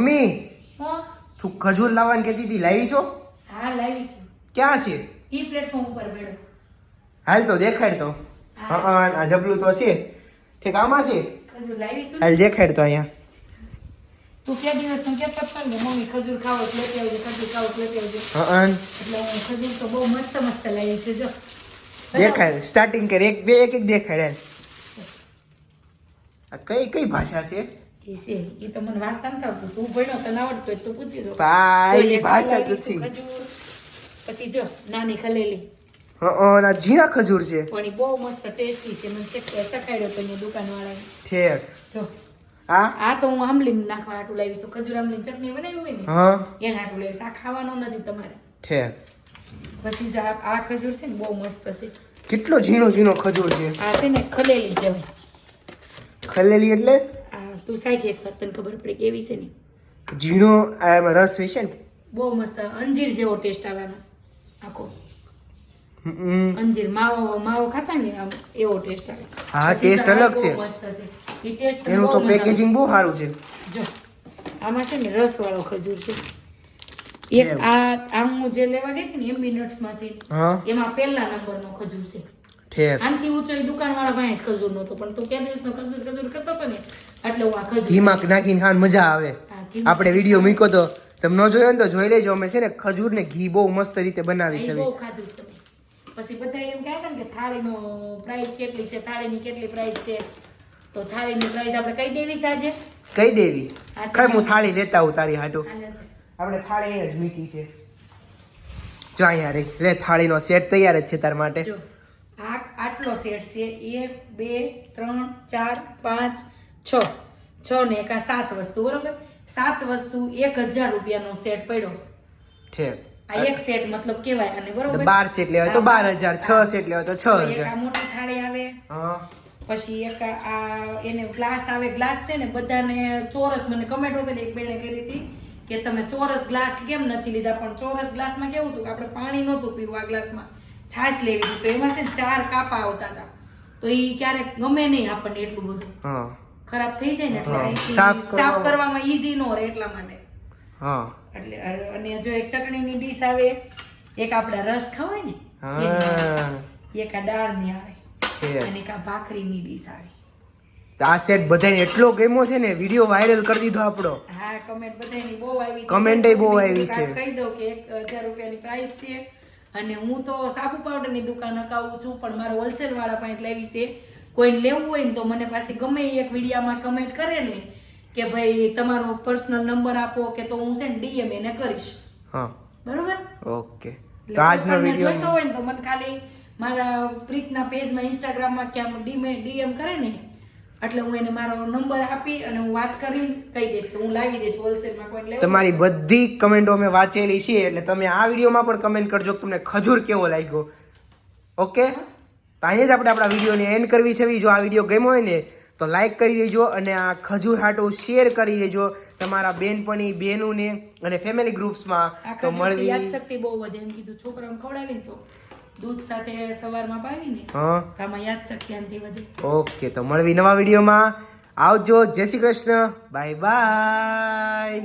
Mummy હા તું ખજૂર લાવવાની કહેતી હતી, લાવી છો? હા લાવીશ. ક્યાં છે? ઈ પ્લેટફોર્મ ઉપર બેઠો. હાલ તો દેખાડ તો. હા આ જબલું તો છે. ઠીક આમાં છે. ખજૂર લાવીશ. હાલ દેખાડ તો અહીંયા. તું કે દિવસ નું કેતો હતો ને મમ્મી ખજૂર ખાવો એટલે લેતી આવજો, ખજૂર ખાવો એટલે લેતી આવજો. હા એટલે હું ખજૂર તો બહુ મસ્ત મસ્ત લાવી છે જો. દેખાડ સ્ટાર્ટિંગ કર, એક બે એક એક દેખાડ. આ કઈ કઈ ભાષા છે? ઈ છે ઈ તો મને વાંચતા નથી આવડતું. તું ભણ્યો તને આવડતું હોય તો પૂછી જો. ભાઈ ભાષા નથી. ખજૂર પછી જો નાની ખલેલી. હા ના જીરા ખજૂર છે. પણ ઈ બહુ મસ્ત ટેસ્ટી છે. મને ચખાડ્યો તો એની દુકાનવાળાએ. ઠીક. જો આ તો હું આમલી નાખવા હાટું લાવીશ. ખજૂર આમલી ચટણી બનાવી હોય ને હા એને હાટું લાવીશ. આ ખાવાનું નથી તમારે. ઠીક. પછી જો આ ખજૂર છે ને બહુ મસ્ત છે. કેટલો ઝીણો ઝીણો ખજૂર છે. આ છે ને ખલેલી કહેવાય. ખલેલી એટલે આ તું સાઈડ એક વાર તને ખબર પડે કેવી છે ને. ઝીણો આમાં રસ હોય છે ને. બહુ મસ્ત અંજીર જેવો ટેસ્ટ આવવાનો આખો. અંજીર માવો ખાતા ને આમ એવો ટેસ્ટ આવે. હા ટેસ્ટ અલગ છે. મસ્ત છે ઈ ટેસ્ટ. એનું તો પેકેજિંગ બહુ સારું છે. જો આમાં છે ને રસ વાળો ખજૂર છે. એક આ હું જે લેવા ગઈ હતી ને એમબી નટ્સ માંથી એમાં પહેલા નંબરનો ખજૂર છે. ઠીક. આનથી ઊંચો ઈ દુકાનવાળા પાસે જ ખજૂર નહોતો, પણ તું કે દિવસનો ખજૂર કરતો હતો ને એટલે હું આ ખજૂર ઘીમાં નાખીને ખાવાની મજા આવે. આપણે વિડીયો મૂક્યો તો તમે ન જોયો ને તો જોઈ લેજો. અમે છે ને ખજૂર ને ઘી બહુ મસ્ત રીતે બનાવી છે. બહુ ખાધું છે તમે. પછી બધા એમ કહેતા ને કે થાળીનો પ્રાઇસ કેટલી છે, થાળીની કેટલી પ્રાઇસ છે, તો થાળીની પ્રાઇસ આપણે કઈ દેવી છે આજે? કઈ દેવી? કઈ હું થાળી લેતા આવું તારી હાટુ. હાલે. આપણે થાળી અહીંયા જ મૂકી છે. જો અહીંયા રે લે થાળીનો સેટ તૈયાર જ છે તાર માટે. જો આટલો સેટ છે 1 2 3 4 5 6 6 ને એક આ 7 વસ્તુ બરોબર. 7 વસ્તુ 1000 રૂપિયાનો સેટ પડ્યો છે. ઠીક. આ એક સેટ મતલબ કેવાય અને બરોબર 12 સેટ લેવા તો 12000, 6 સેટ લેવા તો એક 6000. આ મોટી થાળી આવે. હા પછી એક આ એને ગ્લાસ આવે. ગ્લાસ છે ને બધાને ચોરસ, મને કમેન્ટ હતી એક બેને કરી હતી કે તમે ચોરસ ગ્લાસ કેમ નથી લીધા, પણ ચોરસ ગ્લાસમાં કેવું હતું કે આપણે પાણી નહોતું પીવું, આ ગ્લાસમાં છાશ લેવી હતી, તો એમાં છે ને 4 કાપા આવતા હતા, તો એ ક્યારેક ગમે નહીં આપણને એટલું બધું. હા ખરાબ થઈ જાય ને એટલે સાફ કરવામાં ઈઝી નો રહે એટલા માટે. હા એટલે અને જો એક ચટણીની ડીશ આવે, એક આપણે રસ ખવાય ને એક આ દાળની આવે અને એક આ ભાખરીની ડીશ આવે. આ સેટ બધાને એટલો ગમ્યો છે ને વિડિયો વાયરલ કરી દીધો આપણો. હા કમેન્ટ બધાની બહુ આવી છે. કમેન્ટ બહુ આવી છે. કહી દઉં કે 1000 રૂપિયાની પ્રાઇસ છે અને હું તો સાબુ પાવડરની દુકાન હકાવું છું, પણ મારો હોલસેલ વાળા પાસે લાવી છે. કોઈને લેવું હોય ને તો મને પાસે ગમે એક વિડીયામાં કમેન્ટ કરે ને કે ભાઈ તમારો પર્સનલ નંબર આપો કે તો હું છે ને ડીએમ એને કરીશ. હા બરોબર. ઓકે. તો આજનો વિડીયો જોઈતો હોય ને તો મને ખાલી મારા પ્રીતના પેજમાં ઇન્સ્ટાગ્રામમાં કે આમ ડીએમ કરે ને એટલે હું એને મારો નંબર આપી અને હું વાત કરીને કહી દઈશ કે હું લાવી દઈશ હોલસેલમાં. કોઈ લેવું તમારી બધી કમેન્ટો અમે વાંચેલી છે, એટલે તમે આ વિડીયોમાં પણ કમેન્ટ કરજો કે તમને ખજૂર કેવો લાગ્યો. ઓકે. તો અહીંયા જ આપણે આપણા વિડીયોને એન્ડ કરવી છે. જો આ વિડીયો ગમ્યો હોય ને તો લાઈક કરી દેજો અને આ ખજૂર હાટું શેર કરી દેજો તમારા બેનપણી બહેનોને અને ફેમિલી ગ્રુપ્સમાં. તો મળવી યાદશક્તિ બહુ વધે એમ કીધું. છોકરાઓને ખવડાવીને તો દૂધ સાથે સવારમાં પાવીને આમાં યાદશક્તિ આનથી વધે. ઓકે. તો મળવી નવા વિડીયોમાં. આવજો. જય શ્રી કૃષ્ણ. Bye bye.